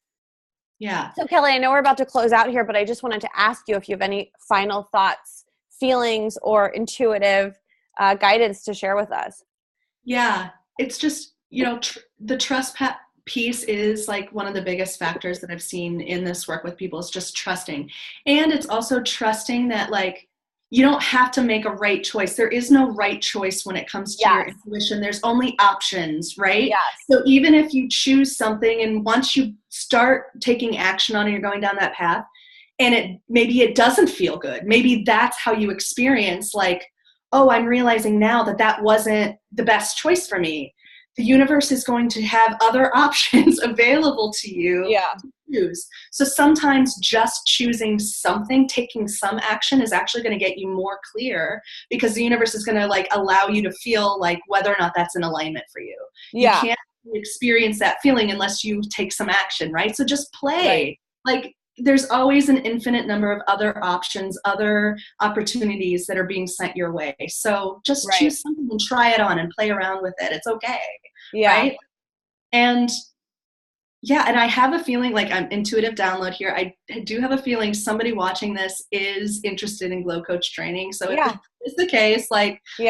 Yeah. So Kelly, I know we're about to close out here, but I just wanted to ask you if you have any final thoughts, feelings, or intuitive guidance to share with us. Yeah. It's just, the trust piece is like one of the biggest factors that I've seen in this work with people, is just trusting. And it's also trusting that, like, you don't have to make a right choice. There is no right choice when it comes to your intuition. There's only options, right? Yes. So even if you choose something, and once you start taking action on it, you're going down that path, and maybe it doesn't feel good. Maybe that's how you experience, like, oh, I'm realizing now that wasn't the best choice for me. The universe is going to have other options available to you to choose. So sometimes just choosing something, taking some action, is actually going to get you more clear, because the universe is going to, like, allow you to feel like whether or not that's in alignment for you. Yeah. You can't experience that feeling unless you take some action, right? So just play. Right. Like, there's always an infinite number of other options, other opportunities that are being sent your way. So just choose something and try it on and play around with it. It's okay. Yeah. Right? And I have a feeling, like, I'm intuitive download here. I do have a feeling somebody watching this is interested in Glow Coach training. So if it's the case, like, reach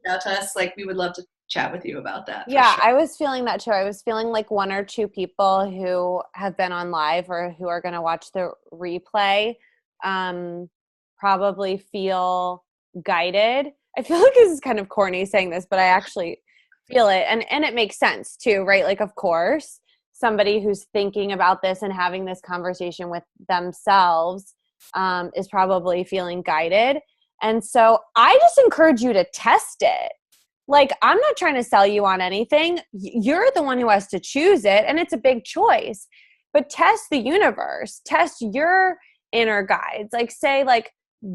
out to us, like, we would love to chat with you about that. Yeah, sure. I was feeling that too. I was feeling like one or two people who have been on live or who are going to watch the replay probably feel guided. I feel like this is kind of corny saying this, but I actually feel it. And it makes sense too, right? Like, of course, somebody who's thinking about this and having this conversation with themselves is probably feeling guided. And so I just encourage you to test it. Like, I'm not trying to sell you on anything. You're the one who has to choose it, and it's a big choice. But test the universe. Test your inner guides. Like, say, like,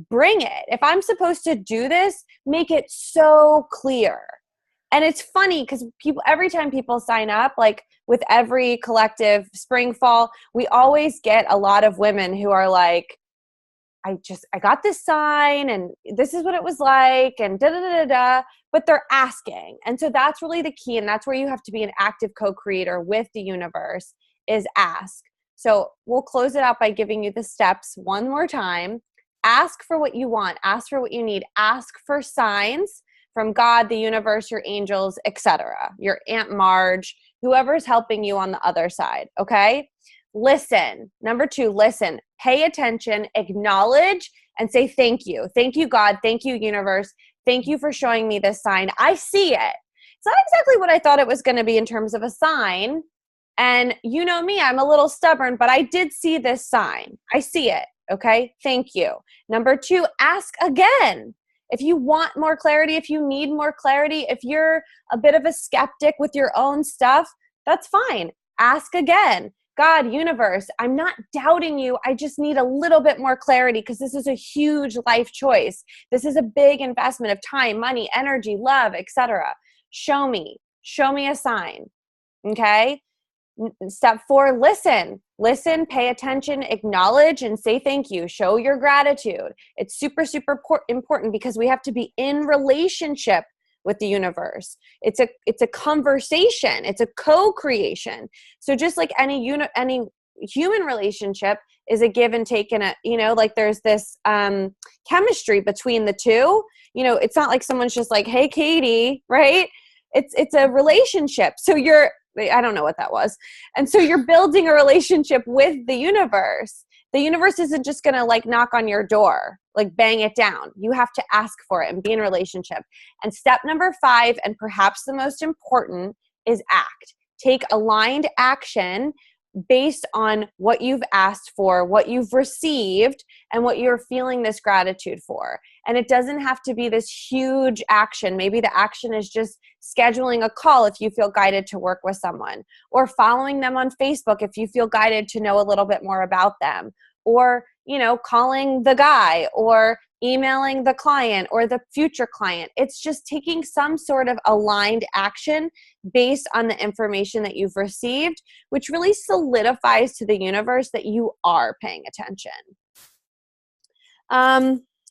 bring it. If I'm supposed to do this, make it so clear. And it's funny because every time people sign up, like with every collective spring, fall, we always get a lot of women who are like, I got this sign and this is what it was like and da-da-da-da-da, but they're asking. And so that's really the key. And that's where you have to be an active co-creator with the universe, is ask. So we'll close it out by giving you the steps one more time. Ask for what you want. Ask for what you need. Ask for signs from God, the universe, your angels, etc., your Aunt Marge, whoever's helping you on the other side, okay? Listen. Number 2, listen. Pay attention, acknowledge, and say thank you. Thank you, God. Thank you, universe. Thank you for showing me this sign. I see it. It's not exactly what I thought it was going to be in terms of a sign. And you know me, I'm a little stubborn, but I did see this sign. I see it. Okay. Thank you. Number 2, ask again. If you want more clarity, if you need more clarity, if you're a bit of a skeptic with your own stuff, that's fine. Ask again. God, universe, I'm not doubting you. I just need a little bit more clarity because this is a huge life choice. This is a big investment of time, money, energy, love, etc. Show me a sign. Okay. Step 4, listen, pay attention, acknowledge, and say thank you. Show your gratitude. It's super, super important because we have to be in relationship with the universe. It's a conversation. It's a co-creation. So just like any human relationship is a give and take, and like there's this chemistry between the two. It's not like someone's just like, hey, Katie, right? It's a relationship. So I don't know what that was. And so you're building a relationship with the universe. The universe isn't just going to like knock on your door, like bang it down. You have to ask for it and be in a relationship. And step number 5, and perhaps the most important, is act. Take aligned action based on what you've asked for, what you've received, and what you're feeling this gratitude for. And it doesn't have to be this huge action. Maybe the action is just scheduling a call if you feel guided to work with someone, or following them on Facebook if you feel guided to know a little bit more about them, or, calling the guy, or emailing the client or the future client. It's just taking some sort of aligned action based on the information that you've received, which really solidifies to the universe that you are paying attention.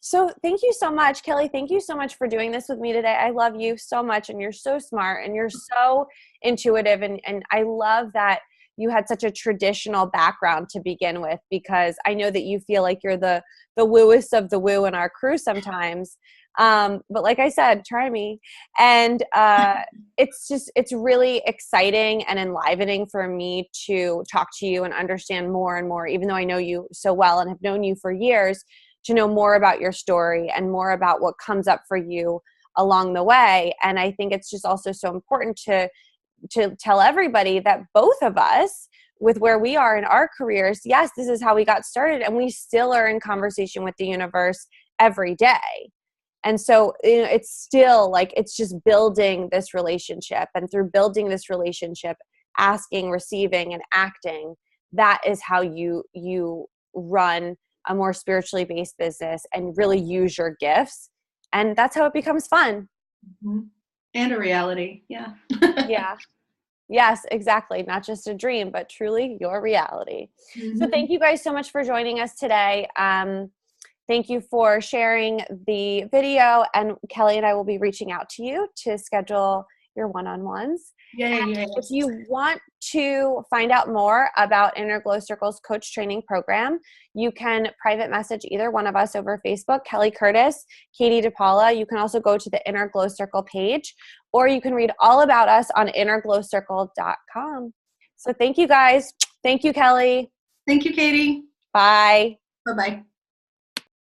So thank you so much, Kelly. Thank you so much for doing this with me today. I love you so much, and you're so smart, and you're so intuitive. And I love that you had such a traditional background to begin with, because I know that you feel like you're the wooest of the woo in our crew sometimes. But like I said, try me. And it's really exciting and enlivening for me to talk to you and understand more and more, even though I know you so well and have known you for years, to know more about your story and more about what comes up for you along the way. And I think it's just also so important to tell everybody that both of us, with where we are in our careers, yes, this is how we got started, and we still are in conversation with the universe every day. And so it's still like, it's just building this relationship, and through building this relationship, asking, receiving, and acting, that is how you run a more spiritually based business and really use your gifts. And that's how it becomes fun. Mm-hmm. And a reality. Yeah. Yeah. Yes, exactly. Not just a dream, but truly your reality. Mm-hmm. So thank you guys so much for joining us today. Thank you for sharing the video, and Kelly and I will be reaching out to you to schedule your one-on-ones. Yay. If you want to find out more about Inner Glow Circle's coach training program, you can private message either one of us over Facebook, Kelly Curtis, Katie DePaola. You can also go to the Inner Glow Circle page, or you can read all about us on innerglowcircle.com. So thank you guys. Thank you, Kelly. Thank you, Katie. Bye. Bye-bye.